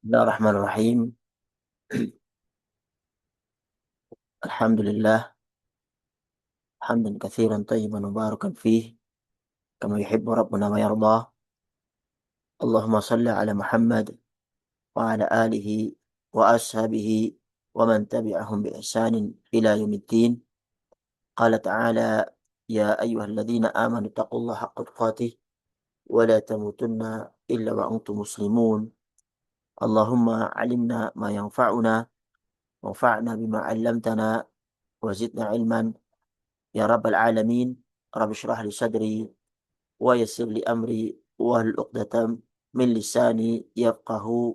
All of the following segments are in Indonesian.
Bismillahirrahmanirrahim. Alhamdulillah, hamdan katsiran tayyiban mubarakan fih, kama yuhibbu rabbuna wa yardah. Allahumma salli ala Muhammad wa ala alihi wa ashabihi wa man tabi'ahum bi ihsanin ila yaumiddin. Qala ta'ala, ya ayyuhalladzina amanu taqullaha haqqa tuqatih wa la tamutunna illa wa antum muslimun. Allahumma alimna ma yanfa'una wanfa'na bima 'allamtana wa zidna ilman ya rabbal alamin. Rabbi shrah li sadri wa yassir li amri wahlul 'uqdatam min lisani yafqahu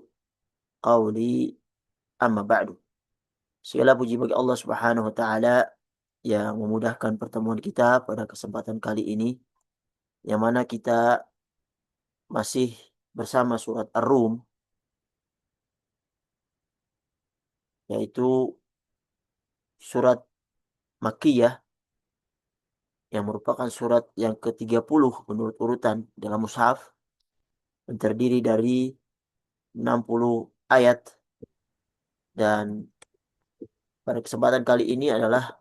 qawli, amma ba'du. Segala puji bagi Allah Subhanahu wa taala yang memudahkan pertemuan kita pada kesempatan kali ini, yang mana kita masih bersama surat Ar-Rum, yaitu surat Makkiyah yang merupakan surat yang ke-30 menurut urutan dalam mushaf, yang terdiri dari 60 ayat. Dan pada kesempatan kali ini adalah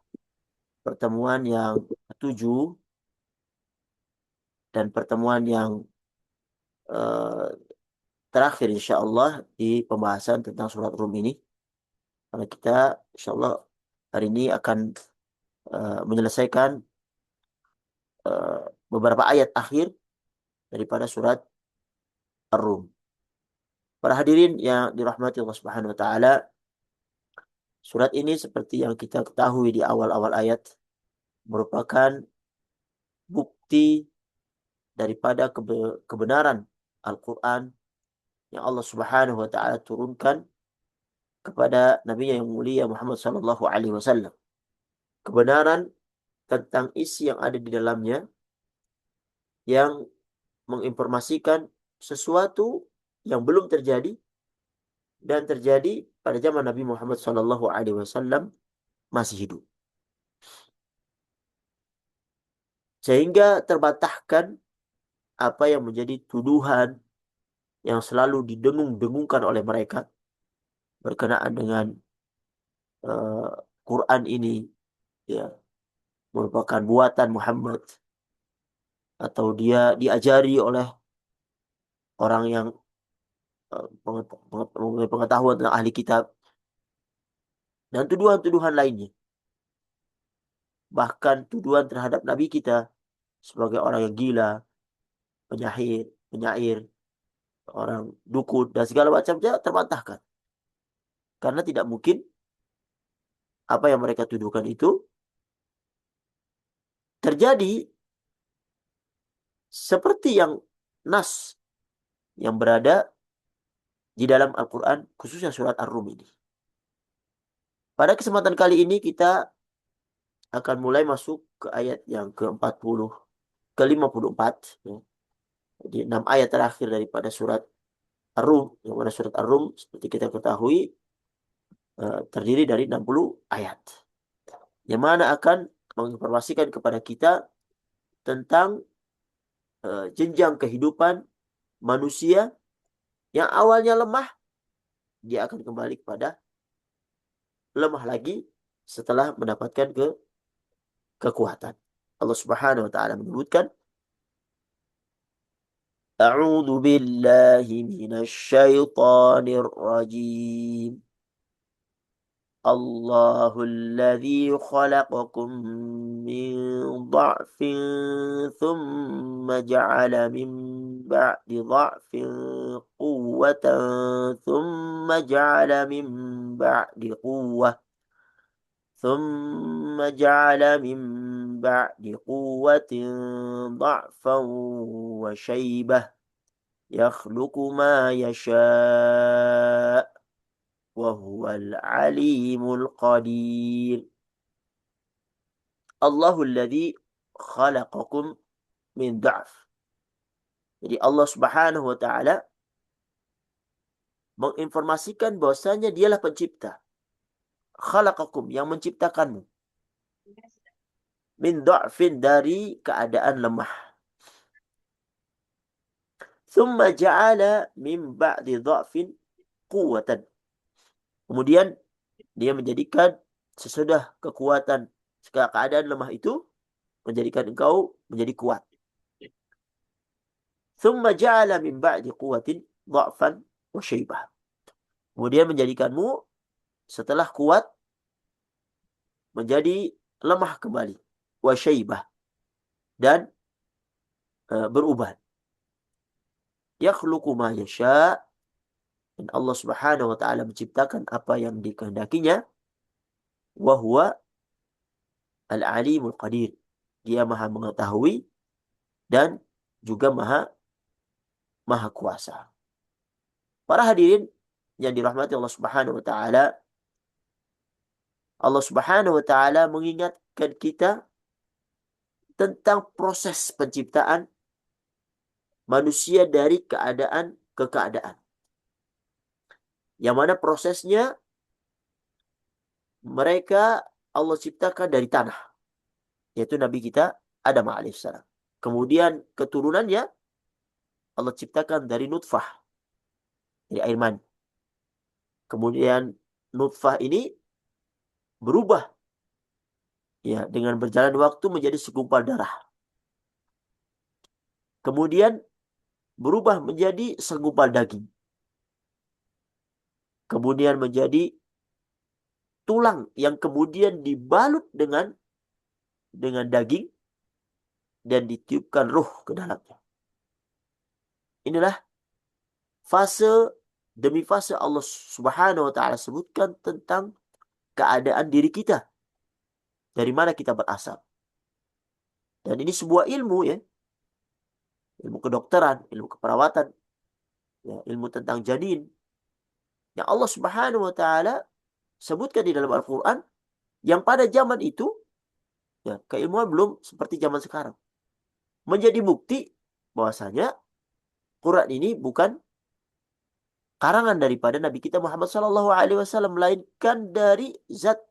pertemuan yang ketujuh dan pertemuan yang terakhir insya Allah di pembahasan tentang surat Rum ini. Karena kita insya Allah hari ini akan menyelesaikan beberapa ayat akhir daripada surat Ar-Rum. Para hadirin yang dirahmati Allah Subhanahu wa taala, surat ini seperti yang kita ketahui di awal-awal ayat merupakan bukti daripada kebenaran Al-Quran yang Allah Subhanahu wa taala turunkan kepada Nabi yang mulia Muhammad sallallahu alaihi wasallam. Kebenaran tentang isi yang ada di dalamnya, yang menginformasikan sesuatu yang belum terjadi dan terjadi pada zaman Nabi Muhammad sallallahu alaihi wasallam masih hidup. Sehingga terbantahkan apa yang menjadi tuduhan yang selalu didengung-dengungkan oleh mereka berkenaan dengan Quran ini, ya, merupakan buatan Muhammad atau dia diajari oleh orang yang pengetahuan tentang ahli kitab, dan tuduhan-tuduhan lainnya. Bahkan tuduhan terhadap Nabi kita sebagai orang yang gila, penyair, orang dukun, dan segala macamnya terbantahkan. Karena tidak mungkin apa yang mereka tuduhkan itu terjadi seperti yang nas yang berada di dalam Al-Quran, khususnya surat Ar-Rum ini. Pada kesempatan kali ini kita akan mulai masuk ke ayat yang ke-40, ke-54. Ya. Jadi 6 ayat terakhir daripada surat Ar-Rum, yang mana surat Ar-Rum seperti kita ketahui terdiri dari 60 ayat. Yang mana akan menginformasikan kepada kita tentang jenjang kehidupan manusia yang awalnya lemah, dia akan kembali kepada lemah lagi setelah mendapatkan kekuatan. Allah Subhanahu wa taala menyebutkan, A'udzu billahi minasy syaithanir rajim. Allahul ladzi khalaqakum min dha'fin thumma ja'ala min ba'di dha'fin quwwatan thumma ja'ala min ba'di quwwah ثم جعل من بعد قوة ضعفا وشيبة يخلق ما يشاء وهو العليم القدير. الله الذي خلقكم من ضعف. Jadi Allah Subhanahu wa taala menginformasikan bahwasanya dialah pencipta. Khalaqakum, yang menciptakanmu. Min dha'fin, dari keadaan lemah. Thumma ja'ala min ba'di dha'fin quwwatan. Kemudian dia menjadikan sesudah kekuatan, keadaan lemah itu menjadikan engkau menjadi kuat. Thumma ja'ala min ba'di quwwatin dha'fan wa syaibah. Kemudian menjadikanmu setelah kuat menjadi lemah kembali. Wa syaibah. Dan berubah. Yakhluqu ma yasha'. Dan Allah Subhanahu wa taala menciptakan apa yang dikehendakinya. Wa huwa al-alimul qadir. Dia Maha mengetahui dan juga maha kuasa. Para hadirin yang dirahmati Allah Subhanahu wa taala, Allah Subhanahu wa taala mengingatkan kita tentang proses penciptaan manusia dari keadaan ke keadaan. Yang mana prosesnya mereka Allah ciptakan dari tanah, yaitu Nabi kita Adam alaihissalam. Kemudian keturunannya Allah ciptakan dari nutfah, dari air mani. Kemudian nutfah ini berubah ya dengan berjalan waktu menjadi segumpal darah. Kemudian berubah menjadi segumpal daging. Kemudian menjadi tulang yang kemudian dibalut dengan daging dan ditiupkan ruh ke dalamnya. Inilah fase demi fase Allah Subhanahu wa taala sebutkan tentang keadaan diri kita. Dari mana kita berasal. Dan ini sebuah ilmu ya. Ilmu kedokteran, ilmu keperawatan, ya, ilmu tentang janin. Yang Allah Subhanahu wa taala sebutkan di dalam Al-Qur'an yang pada zaman itu ya, keilmuan belum seperti zaman sekarang. Menjadi bukti bahwasanya Quran ini bukan karangan daripada Nabi kita Muhammad SAW, melainkan dari zat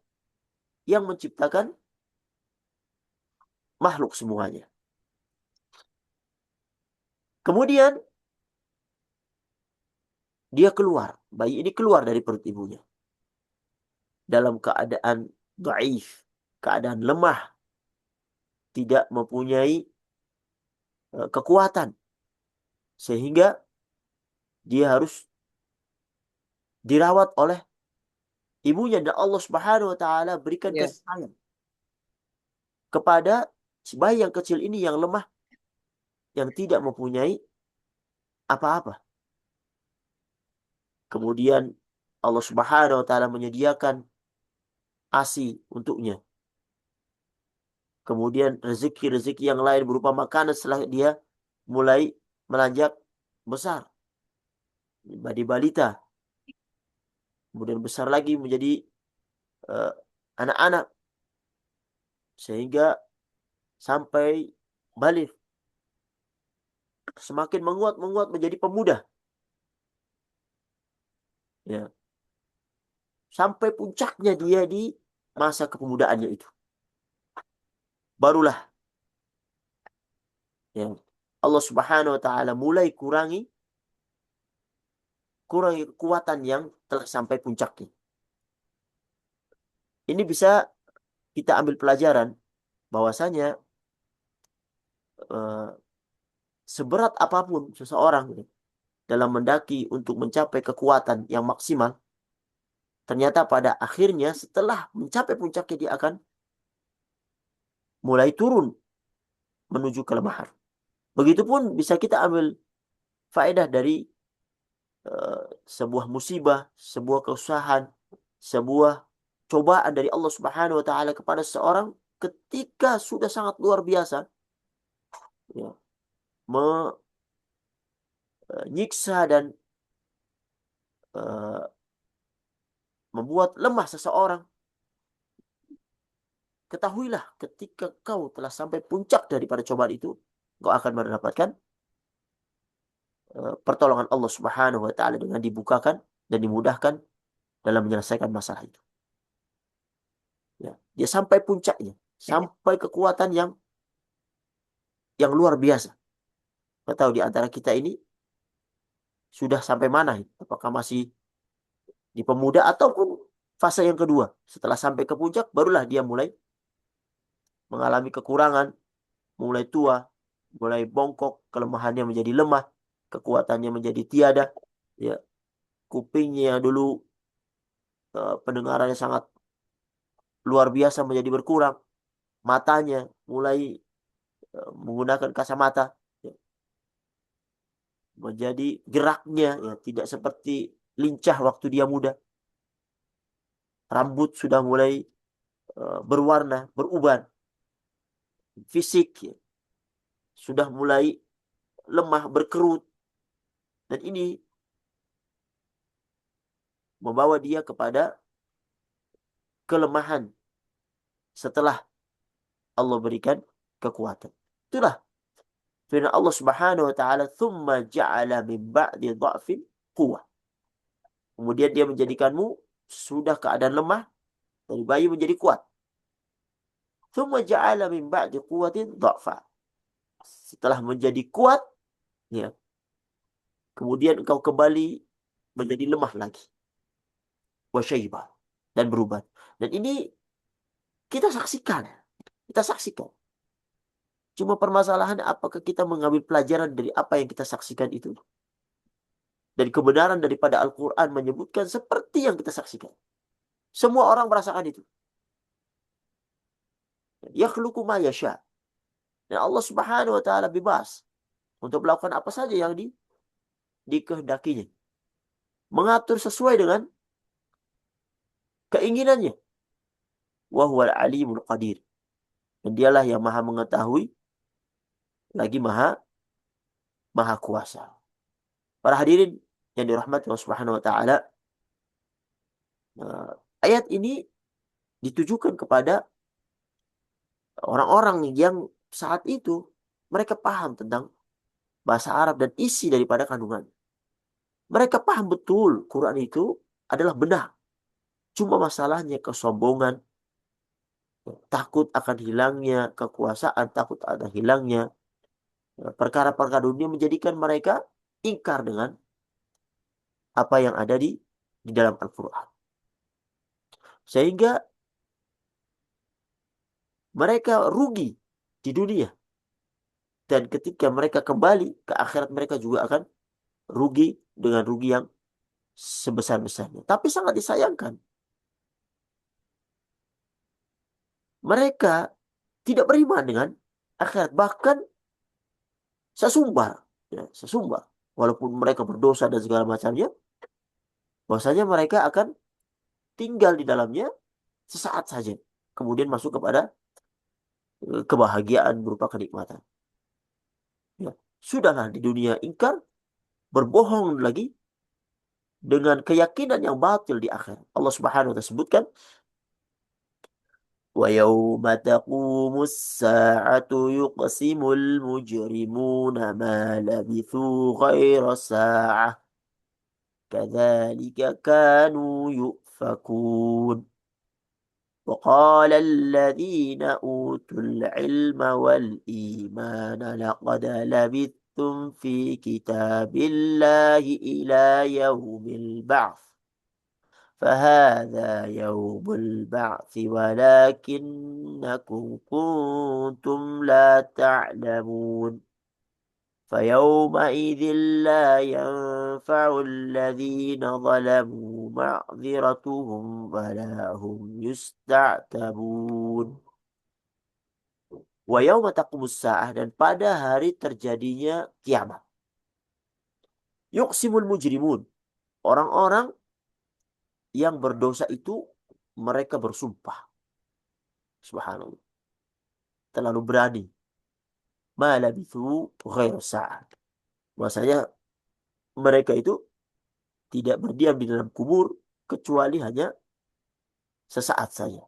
yang menciptakan makhluk semuanya. Kemudian dia keluar, bayi ini keluar dari perut ibunya dalam keadaan dhaif, keadaan lemah, tidak mempunyai kekuatan, sehingga dia harus dirawat oleh ibunya, dan Allah Subhanahu wa taala berikan kasih sayang kepada si bayi yang kecil ini yang lemah, yang tidak mempunyai apa-apa. Kemudian Allah Subhanahu wa taala menyediakan ASI untuknya. Kemudian rezeki-rezeki yang lain berupa makanan setelah dia mulai melanjak besar. Menjadi balita. Kemudian besar lagi menjadi anak-anak. Sehingga sampai balik. Semakin menguat menjadi pemuda. Ya. Sampai puncaknya dia di masa kepemudaannya itu. Barulah ya, Allah Subhanahu wa taala mulai kurangi kekuatan yang telah sampai puncaknya. Ini bisa kita ambil pelajaran bahwasanya seberat apapun seseorang dalam mendaki untuk mencapai kekuatan yang maksimal, ternyata pada akhirnya setelah mencapai puncaknya dia akan mulai turun menuju kelemahan. Begitupun bisa kita ambil faedah dari sebuah musibah, sebuah kesusahan, sebuah cobaan dari Allah Subhanahu wa taala kepada seseorang ketika sudah sangat luar biasa ya, menyiksa dan membuat lemah seseorang. Ketahuilah ketika kau telah sampai puncak daripada cobaan itu, kau akan mendapatkan pertolongan Allah Subhanahu wa taala dengan dibukakan dan dimudahkan dalam menyelesaikan masalah itu. Ya, dia sampai puncaknya, sampai kekuatan yang luar biasa. Nggak tahu di antara kita ini sudah sampai mana? Apakah masih di pemuda ataupun fase yang kedua. Setelah sampai ke puncak, barulah dia mulai mengalami kekurangan, mulai tua, mulai bongkok, kelemahannya menjadi lemah, kekuatannya menjadi tiada, ya, kupingnya yang dulu pendengarannya sangat luar biasa menjadi berkurang, matanya mulai menggunakan kacamata, ya, menjadi geraknya ya tidak seperti lincah waktu dia muda, rambut sudah mulai berwarna, beruban, fisik ya, sudah mulai lemah, berkerut, dan ini membawa dia kepada kelemahan setelah Allah berikan kekuatan. Itulah firman Allah Subhanahu wa taala, "Tsumma ja'ala min ba'di dha'fin quwwah." Kemudian dia menjadikanmu sudah keadaan lemah dari bayi menjadi kuat. "Tsumma ja'ala min ba'di quwwatin dha'fa." Setelah menjadi kuat, ya, kemudian engkau kembali menjadi lemah lagi. Wa syaiba, dan berubah. Dan ini kita saksikan. Kita saksikan. Cuma permasalahan apakah kita mengambil pelajaran dari apa yang kita saksikan itu. Dan kebenaran daripada Al-Quran menyebutkan seperti yang kita saksikan. Semua orang merasakan itu. Yakhluqu ma yasha. Dan Allah Subhanahu wa taala bebas untuk melakukan apa saja yang dikehendakinya. Mengatur sesuai dengan keinginannya. Wa huwal alimul qadir. Dan dialah yang maha mengetahui, lagi maha kuasa. Para hadirin yang dirahmati Allah Subhanahu wa taala, ayat ini ditujukan kepada orang-orang yang saat itu mereka paham tentang bahasa Arab dan isi daripada kandungan. Mereka paham betul Quran itu adalah benar. Cuma masalahnya kesombongan, takut akan hilangnya kekuasaan, takut ada hilangnya perkara-perkara dunia menjadikan mereka ingkar dengan apa yang ada di dalam Al-Quran. Sehingga mereka rugi di dunia. Dan ketika mereka kembali ke akhirat, mereka juga akan rugi dengan rugi yang sebesar-besarnya. Tapi sangat disayangkan, mereka tidak beriman dengan akhirat. Bahkan sesumbar. Ya, sesumbar. Walaupun mereka berdosa dan segala macamnya, bahwasanya mereka akan tinggal di dalamnya sesaat saja. Kemudian masuk kepada kebahagiaan berupa kenikmatan. Ya, sudahlah di dunia ingkar, berbohong lagi dengan keyakinan yang batil di akhir. Allah Subhanahu wa taala sebutkan, "Wa yauma taqumus sa'atu yuqsimul mujrimuna ma labithu ghaira sa'ah kadzalika kanu yufakun." وقال الذين أوتوا العلم والإيمان لقد لبثتم في كتاب الله إلى يوم البعث فهذا يوم البعث ولكنكم كنتم لا تعلمون فيومئذ لا ينفع الذين ظلموا معذرتهم ولا هم يستعتبون. Wa yauma taqumus sa'ah, dan pada hari terjadinya kiamat. Yuqsimul mujrimun. Orang-orang yang berdosa itu mereka bersumpah. Subhanallah. Terlalu berani. Ma labithu ghairu sa'ah. Maksudnya mereka itu tidak berdiam di dalam kubur kecuali hanya sesaat saja.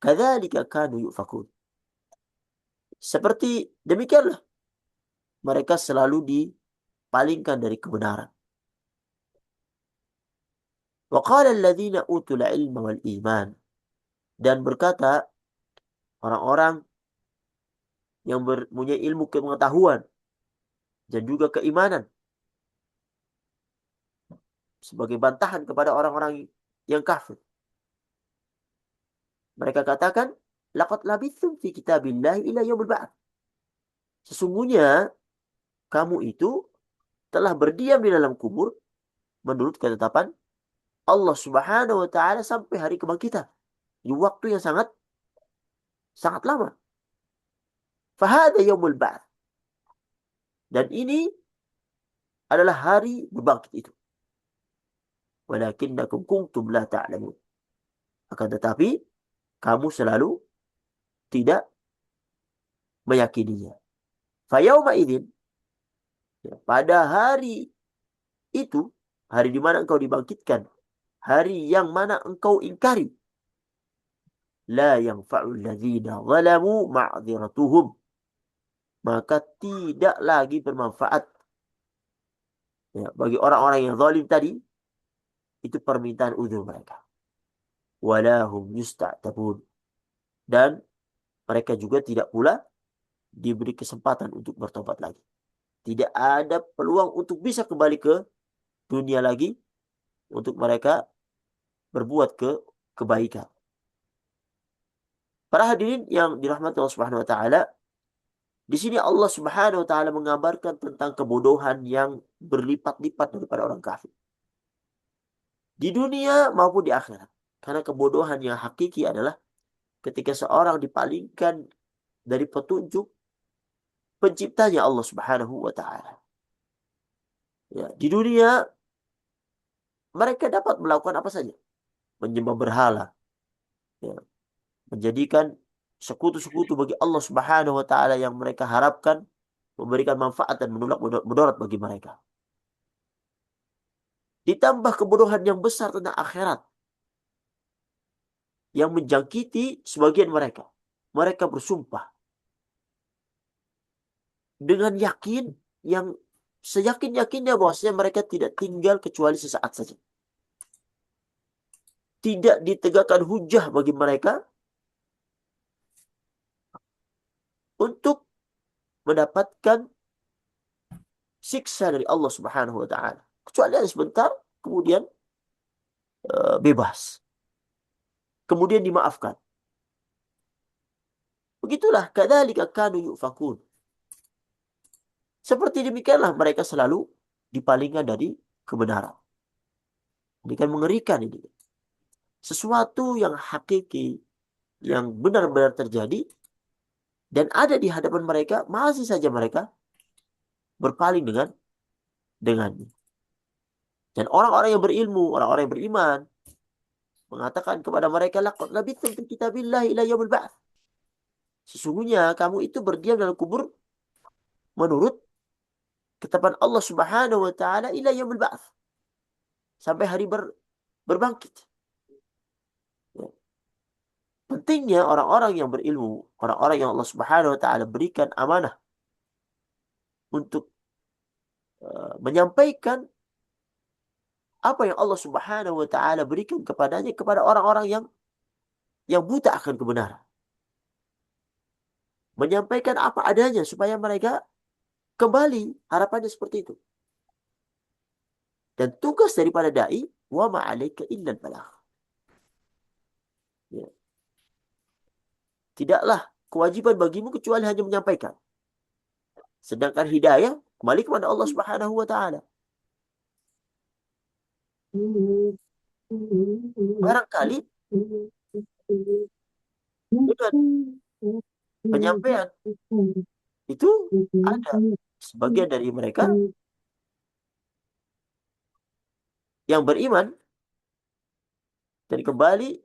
Kadzalika kanu yufakun. Seperti demikianlah mereka selalu dipalingkan dari kebenaran. Wa qala alladziina utul ilma wal iman, dan berkata orang-orang yang mempunyai ilmu pengetahuan dan juga keimanan, sebagai bantahan kepada orang-orang yang kafir. Mereka katakan, laqad labithum fi kitabillahi ila yaumil ba'ats. Sesungguhnya kamu itu telah berdiam di dalam kubur menurut ketetapan Allah Subhanahu wa taala sampai hari kebangkitan. Di waktu yang sangat sangat lama. Fahada yaumul ba'ats. Dan ini adalah hari berbangkit itu. Walakinnakum kuntum la ta'lamun. Akan tetapi kamu selalu tidak meyakininya. Fayauma idzin, ya, pada hari itu, hari di mana engkau dibangkitkan, hari yang mana engkau ingkari, la yanfa'ul ladzina zalamu ma'dziratuhum, maka tidak lagi bermanfaat, ya, bagi orang-orang yang zalim tadi itu permintaan uzur mereka. Walahum yusta'tabun, dan mereka juga tidak pula diberi kesempatan untuk bertobat lagi. Tidak ada peluang untuk bisa kembali ke dunia lagi untuk mereka berbuat kebaikan. Para hadirin yang dirahmati Allah Subhanahu wa taala, di sini Allah Subhanahu wa taala mengabarkan tentang kebodohan yang berlipat-lipat daripada orang kafir. Di dunia maupun di akhirat. Karena kebodohan yang hakiki adalah ketika seorang dipalingkan dari petunjuk penciptanya Allah Subhanahu wa taala. Ya, di dunia mereka dapat melakukan apa saja. Menyembah berhala, ya, menjadikan sekutu-sekutu bagi Allah Subhanahu wa taala yang mereka harapkan memberikan manfaat dan menolak mudarat bagi mereka. Ditambah kebodohan yang besar tentang akhirat yang menjangkiti sebagian mereka. Mereka bersumpah dengan yakin yang seyakin-yakinnya bahwasanya mereka tidak tinggal kecuali sesaat saja. Tidak ditegakkan hujah bagi mereka untuk mendapatkan siksa dari Allah Subhanahu wa taala. Kecuali hanya sebentar, kemudian bebas. Kemudian dimaafkan. Begitulah, kadzalika kanu yufakun. Seperti demikianlah mereka selalu dipalingkan dari kebenaran. Ini kan mengerikan ini. Sesuatu yang hakiki, yang benar-benar terjadi, dan ada di hadapan mereka, masih saja mereka berpaling dengannya. Dan orang-orang yang berilmu, orang-orang yang beriman, mengatakan kepada mereka, laqad labithum fi kitabillahi ila yaumil ba'ats. Sesungguhnya kamu itu berdiam dalam kubur menurut ketetapan Allah Subhanahu wa taala ila yaumil ba'ats. Sampai hari berbangkit. Ya. Pentingnya orang-orang yang berilmu, orang-orang yang Allah Subhanahu wa taala berikan amanah untuk menyampaikan apa yang Allah Subhanahu wa taala berikan kepadanya kepada orang-orang yang buta akan kebenaran. Menyampaikan apa adanya supaya mereka kembali, harapannya seperti itu. Dan tugas daripada dai, wa ma 'alaika illal balagh. Ya. Tidaklah kewajiban bagimu kecuali hanya menyampaikan. Sedangkan hidayah kembali kepada Allah Subhanahu wa taala. Barangkali dengan penyampaian itu ada sebagian dari mereka yang beriman dan kembali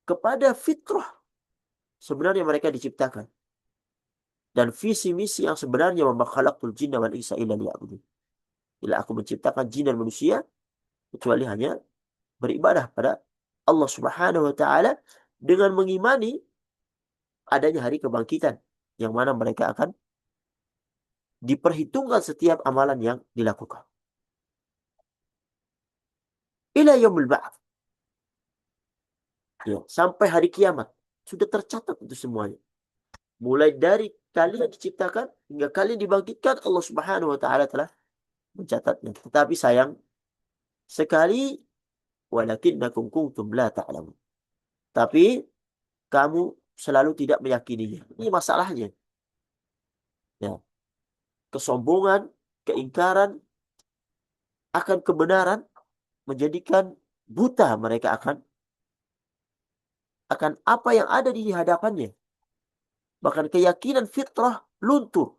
kepada fitrah sebenarnya mereka diciptakan. Dan visi misi yang sebenarnya, wa ma khalaqtul jinna wal insa illa liya'budun. Bila aku menciptakan jin dan manusia kecuali hanya beribadah pada Allah Subhanahu wa taala dengan mengimani adanya hari kebangkitan yang mana mereka akan diperhitungkan setiap amalan yang dilakukan. Ila yaumil ba'ats. Ya, sampai hari kiamat sudah tercatat itu semuanya. Mulai dari kalian diciptakan hingga kalian dibangkitkan, Allah Subhanahu wa taala telah mencatatnya. Tetapi sayang, sekali, walakinnakum kuntum la ta'lamun. Tapi kamu selalu tidak meyakininya. Ini masalahnya. Ya, kesombongan, keingkaran akan kebenaran menjadikan buta mereka akan apa yang ada di hadapannya. Bahkan keyakinan fitrah luntur.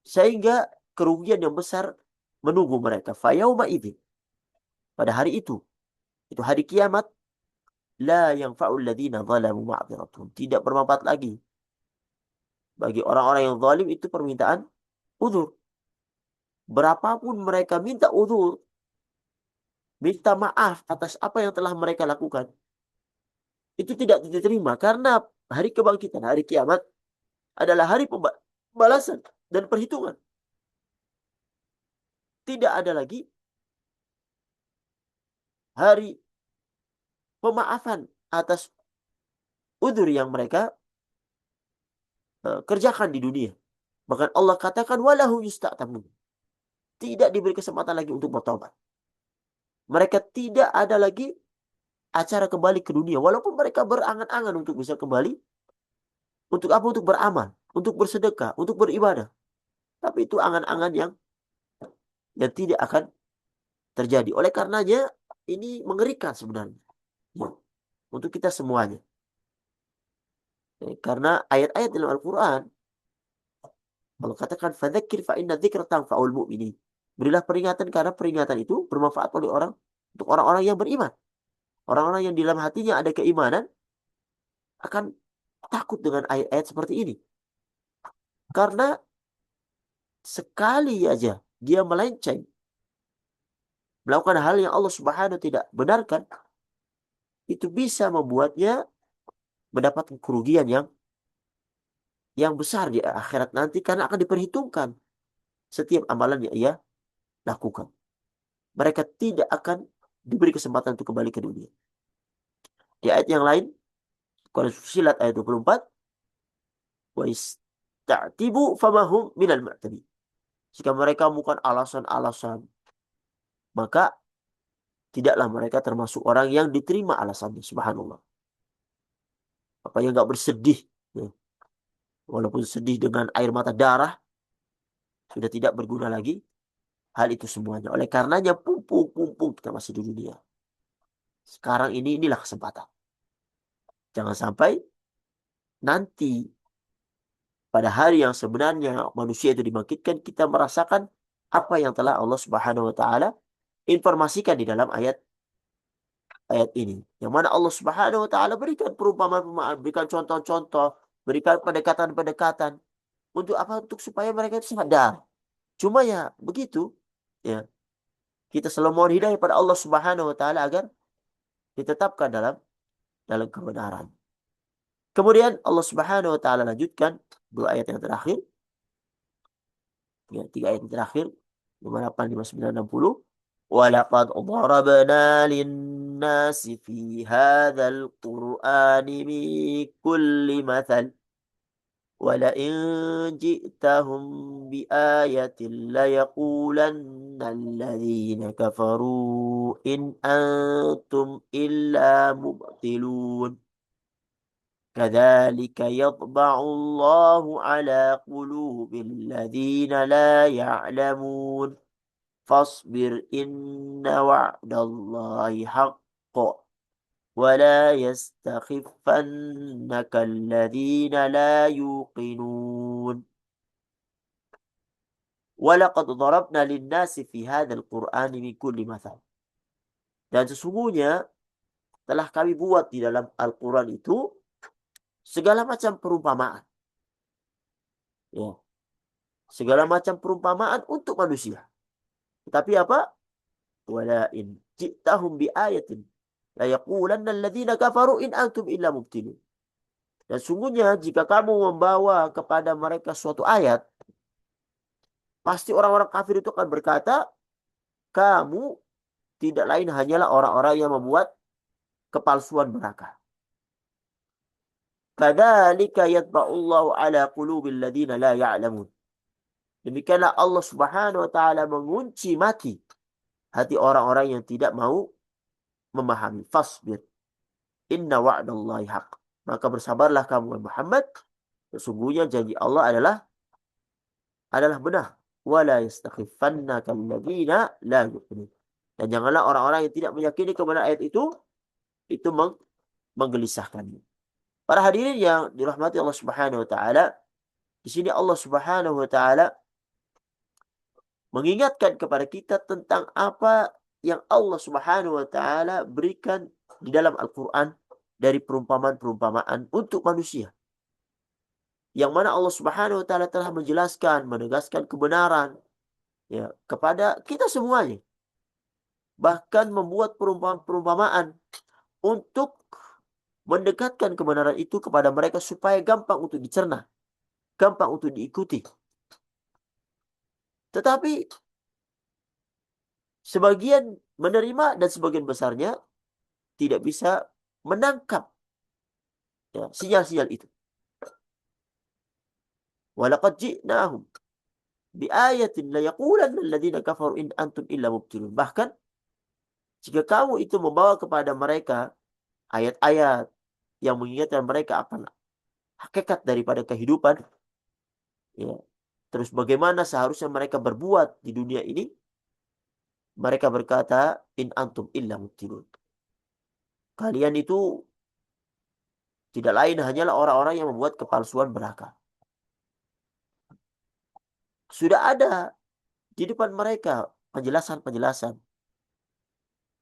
Sehingga kerugian yang besar menunggu mereka. Fayauma idin. Pada hari itu hari kiamat, la yanfa'ul ladzina zalamu ma'dziratuhum. Tidak bermanfaat lagi bagi orang-orang yang zalim itu permintaan uzur. Berapapun mereka minta uzur, minta maaf atas apa yang telah mereka lakukan, itu tidak diterima karena hari kebangkitan, hari kiamat adalah hari pembalasan dan perhitungan. Tidak ada lagi hari pemaafan atas uzur yang mereka kerjakan di dunia. Bahkan Allah katakan walahu yusta'tamun. Tidak diberi kesempatan lagi untuk bertobat. Mereka tidak ada lagi acara kembali ke dunia. Walaupun mereka berangan-angan untuk bisa kembali. Untuk apa? Untuk beramal. Untuk bersedekah. Untuk beribadah. Tapi itu angan-angan yang tidak akan terjadi. Oleh karenanya, ini mengerikan sebenarnya. Ya. Untuk kita semuanya. Karena ayat-ayat dalam Al-Quran, Allah katakan, fadzakir fa inna dzikra tanfa'ul mu'minin. Berilah peringatan karena peringatan itu bermanfaat untuk orang-orang yang beriman. Orang-orang yang di dalam hatinya ada keimanan akan takut dengan ayat-ayat seperti ini. Karena sekali aja dia melenceng, melakukan hal yang Allah Subhanahu tidak benarkan, itu bisa membuatnya mendapatkan kerugian yang besar di akhirat nanti karena akan diperhitungkan setiap amalan yang ia lakukan. Mereka tidak akan diberi kesempatan untuk kembali ke dunia. Di ayat yang lain, Surah Fussilat ayat 24, wa ista'tibu famahum minal mu'tabin. Jika mereka bukan alasan-alasan, maka tidaklah mereka termasuk orang yang diterima alasannya. Subhanallah. Apa yang nggak bersedih, ya. Walaupun sedih dengan air mata darah, sudah tidak berguna lagi hal itu semuanya. Oleh karenanya pumpung kita masih di dunia. Sekarang inilah kesempatan. Jangan sampai nanti pada hari yang sebenarnya manusia itu dibangkitkan, kita merasakan apa yang telah Allah Subhanahu wa taala informasikan di dalam ayat ini. Yang mana Allah Subhanahu wa taala berikan perumpamaan, berikan contoh-contoh, berikan pendekatan-pendekatan untuk apa? Untuk supaya mereka itu sadar. Cuma ya begitu, ya. Kita selalu mohon hidayah pada Allah Subhanahu wa taala agar ditetapkan dalam kebenaran. Kemudian Allah Subhanahu wa taala lanjutkan dua ayat yang terakhir. Ya, 3 ayat yang terakhir 58, 59, 60. Walaqad darabna lin-nasi fi hadzal qur'ani min kulli mathal ولئن جئتهم بآية ليقولن الذين كفروا إن أنتم إلا مبطلون كذلك يطبع الله على قلوب الذين لا يعلمون فاصبر إن وعد الله حق ولا يستخفنك الذين لا يوقنون ولقد ضربنا للناس في هذا القرآن من كل مثل. Dan sesungguhnya telah kami buat di dalam Al-Quran itu segala macam perumpamaan. Ya. Segala macam perumpamaan untuk manusia. Tetapi apa? Wala in ji'tahum bi ayatin la yaqulanna alladhina kafaru in antum illa mubtilun. Dan sungguhnya jika kamu membawa kepada mereka suatu ayat, pasti orang-orang kafir itu akan berkata, kamu tidak lain hanyalah orang-orang yang membuat kepalsuan belaka. Kadzalika yatba'ullahu ala qulubil ladzina la ya'lamun. Demikianlah Allah Subhanahu wa taala mengunci mati hati orang-orang yang tidak mau memahami. Fasbir, inna wa'dallahi haq. Maka bersabarlah kamu Muhammad, sesungguhnya janji Allah adalah benar. Wala yastakhifannaka alladziina la yu'minun. Dan janganlah orang-orang yang tidak meyakini kebenaran ayat itu menggelisahkanmu. Para hadirin yang dirahmati Allah Subhanahu wa taala, di sini Allah Subhanahu wa taala mengingatkan kepada kita tentang apa yang Allah Subhanahu wa taala berikan di dalam Al-Qur'an dari perumpamaan-perumpamaan untuk manusia. Yang mana Allah Subhanahu wa taala telah menjelaskan, menegaskan kebenaran ya kepada kita semuanya. Bahkan membuat perumpamaan-perumpamaan untuk mendekatkan kebenaran itu kepada mereka supaya gampang untuk dicerna, gampang untuk diikuti. Tetapi sebagian menerima dan sebagian besarnya tidak bisa menangkap ya, sinyal-sinyal itu. Walaqad ji'nahum biayatin la yaqulanna alladziina kafaru in antum illa mubtilun. Bahkan jika kamu itu membawa kepada mereka ayat-ayat yang mengingatkan mereka akan hakikat daripada kehidupan, ya, terus bagaimana seharusnya mereka berbuat di dunia ini, mereka berkata, in antum illa mubtilun. Kalian itu tidak lain hanyalah orang-orang yang membuat kepalsuan belaka. Sudah ada di depan mereka penjelasan-penjelasan.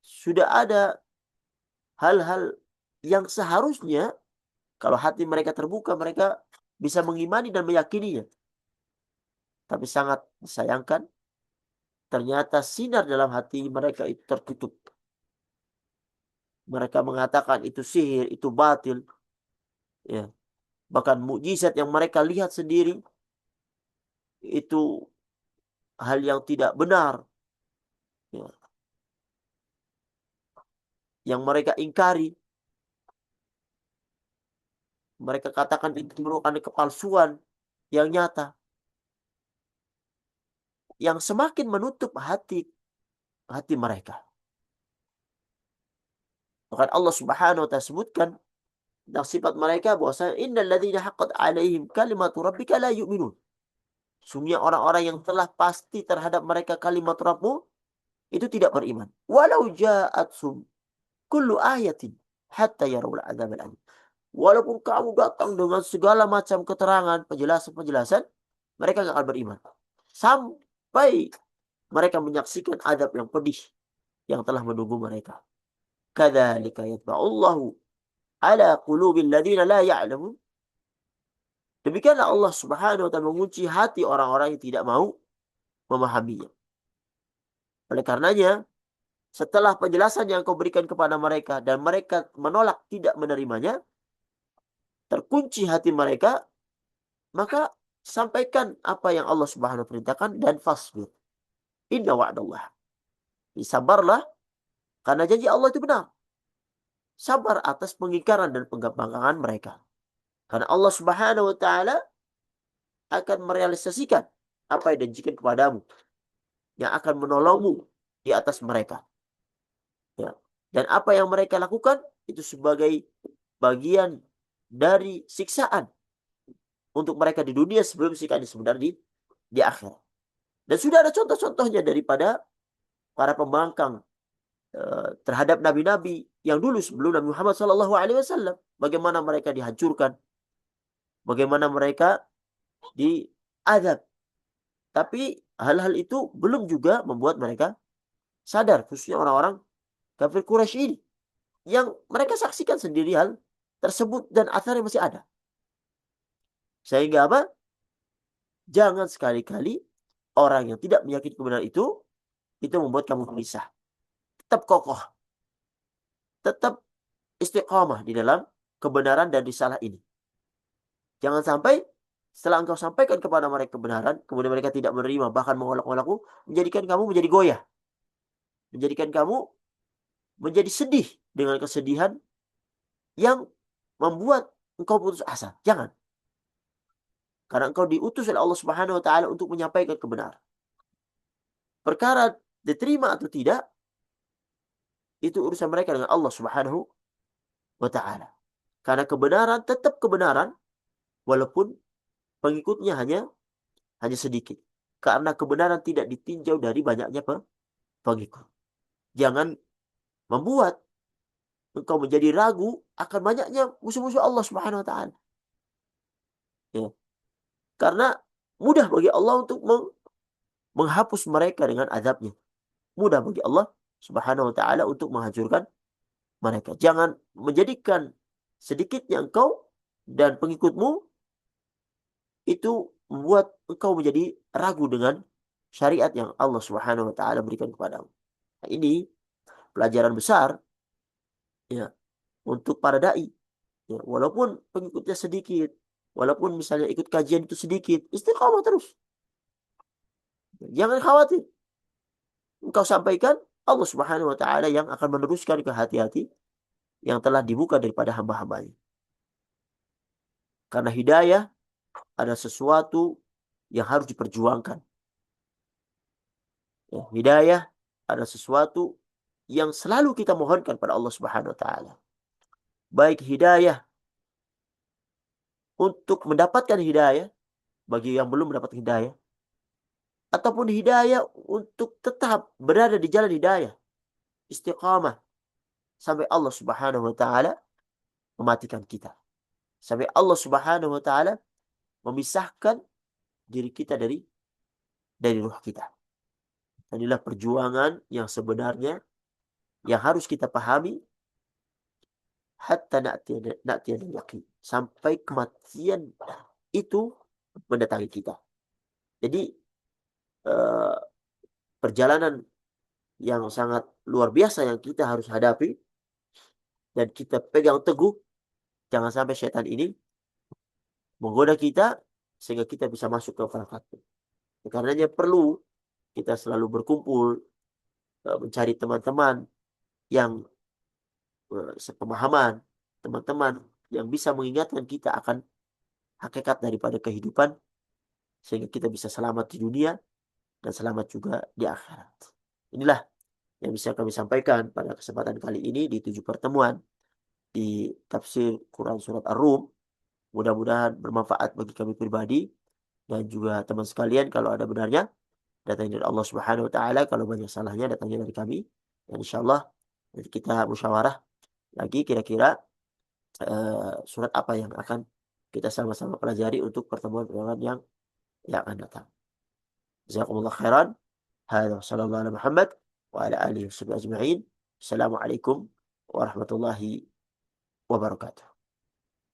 Sudah ada hal-hal yang seharusnya kalau hati mereka terbuka, mereka bisa mengimani dan meyakininya. Tapi sangat disayangkan, ternyata sinar dalam hati mereka itu tertutup. Mereka mengatakan itu sihir, itu batil. Ya. Bahkan mukjizat yang mereka lihat sendiri, itu hal yang tidak benar. Ya. Yang mereka ingkari. Mereka katakan itu merupakan kepalsuan yang nyata. Yang semakin menutup hati mereka. Bahkan Allah Subhanahu wa taala sebutkan tentang sifat mereka bahwasanya innal ladzina haqqat 'alaihim kalimatu rabbika la yu'minun. Sungguhnya orang-orang yang telah pasti terhadap mereka kalimat Rabbmu itu tidak beriman. Walau ja'atsum kullu ayatin hatta yarawul adzab al-alim. Walaupun kamu datang dengan segala macam keterangan, penjelasan-penjelasan, mereka enggak akan beriman. Sampai mereka menyaksikan azab yang pedih yang telah menunggu mereka. Kadzalika yatba'ullahu ala qulubil ladzina la ya'lamun. Demikianlah Allah Subhanahu wa taala mengunci hati orang-orang yang tidak mau memahaminya. Oleh karenanya, setelah penjelasan yang kau berikan kepada mereka dan mereka menolak tidak menerimanya, terkunci hati mereka, maka sampaikan apa yang Allah Subhanahu wa taala perintahkan dan fasbir. Inna wa'dallah. Sabarlah karena janji Allah itu benar. Sabar atas pengingkaran dan penggabungan mereka. Karena Allah Subhanahu wa taala akan merealisasikan apa yang dijanjikan kepadamu, yang akan menolongmu di atas mereka. Ya. Dan apa yang mereka lakukan itu sebagai bagian dari siksaan untuk mereka di dunia sebelum siksaan sebenarnya di akhirat. Dan sudah ada contoh-contohnya daripada para pembangkang terhadap nabi-nabi yang dulu sebelum Nabi Muhammad SAW. Bagaimana mereka dihancurkan, bagaimana mereka diazab. Tapi hal-hal itu belum juga membuat mereka sadar, khususnya orang-orang kafir Quraisy ini, yang mereka saksikan sendiri hal tersebut dan atharnya masih ada. Sehingga apa? Jangan sekali-kali orang yang tidak meyakini kebenaran itu membuat kamu gelisah. Tetap kokoh. Tetap istiqamah di dalam kebenaran dan risalah ini. Jangan sampai setelah engkau sampaikan kepada mereka kebenaran, kemudian mereka tidak menerima, bahkan mengolok-olokmu, menjadikan kamu menjadi goyah. Menjadikan kamu menjadi sedih dengan kesedihan yang membuat engkau putus asa. Jangan. Karena engkau diutus oleh Allah Subhanahu wa taala untuk menyampaikan kebenaran. Perkara diterima atau tidak, itu urusan mereka dengan Allah Subhanahu wa Ta'ala. Karena kebenaran tetap kebenaran, walaupun pengikutnya hanya sedikit. Karena kebenaran tidak ditinjau dari banyaknya pengikut. Jangan membuat engkau menjadi ragu akan banyaknya musuh-musuh Allah Subhanahu wa Ta'ala. Ya. Karena mudah bagi Allah untuk menghapus mereka dengan azabnya. Mudah bagi Allah Subhanahu wa Ta'ala untuk menghancurkan mereka. Jangan menjadikan sedikitnya engkau dan pengikutmu itu membuat engkau menjadi ragu dengan syariat yang Allah Subhanahu wa Ta'ala berikan kepadamu. Nah, ini pelajaran besar ya untuk para dai. Ya, walaupun pengikutnya sedikit, walaupun misalnya ikut kajian itu sedikit, istiqamah terus. Jangan khawatir. Engkau sampaikan, Allah Subhanahu wa Ta'ala yang akan meneruskan ke hati-hati yang telah dibuka daripada hamba-hambanya. Karena hidayah ada sesuatu yang harus diperjuangkan. Ya, hidayah ada sesuatu yang selalu kita mohonkan pada Allah Subhanahu wa Ta'ala. Baik hidayah untuk mendapatkan hidayah bagi yang belum mendapat hidayah, ataupun hidayah untuk tetap berada di jalan hidayah, istiqamah sampai Allah Subhanahu wa Ta'ala mematikan kita. Sampai Allah Subhanahu wa Ta'ala memisahkan diri kita dari ruh kita. Inilah perjuangan yang sebenarnya yang harus kita pahami hatta na'tiyana yaqin, sampai kematian itu mendatangi kita. Jadi perjalanan yang sangat luar biasa yang kita harus hadapi dan kita pegang teguh, jangan sampai setan ini menggoda kita sehingga kita bisa masuk ke falakatnya. Karenanya perlu kita selalu berkumpul, mencari teman-teman yang sepemahaman, teman-teman yang bisa mengingatkan kita akan hakikat daripada kehidupan sehingga kita bisa selamat di dunia dan selamat juga di akhirat. Inilah yang bisa kami sampaikan pada kesempatan kali ini di 7 pertemuan di tafsir Quran Surat Ar-Rum. Mudah-mudahan bermanfaat bagi kami pribadi dan juga teman sekalian. Kalau ada benarnya, datangnya dari Allah Subhanahu wa Ta'ala. Kalau banyak salahnya, datangnya dari kami. Dan insyaallah nanti kita musyawarah lagi kira-kira surat apa yang akan kita sama-sama pelajari untuk pertemuan-pertemuan yang akan datang. Jazakumullah khairan. Hadza sallallahu alaihi Muhammad wa ala alihi washabihi ajma'in. Assalamualaikum warahmatullahi wabarakatuh.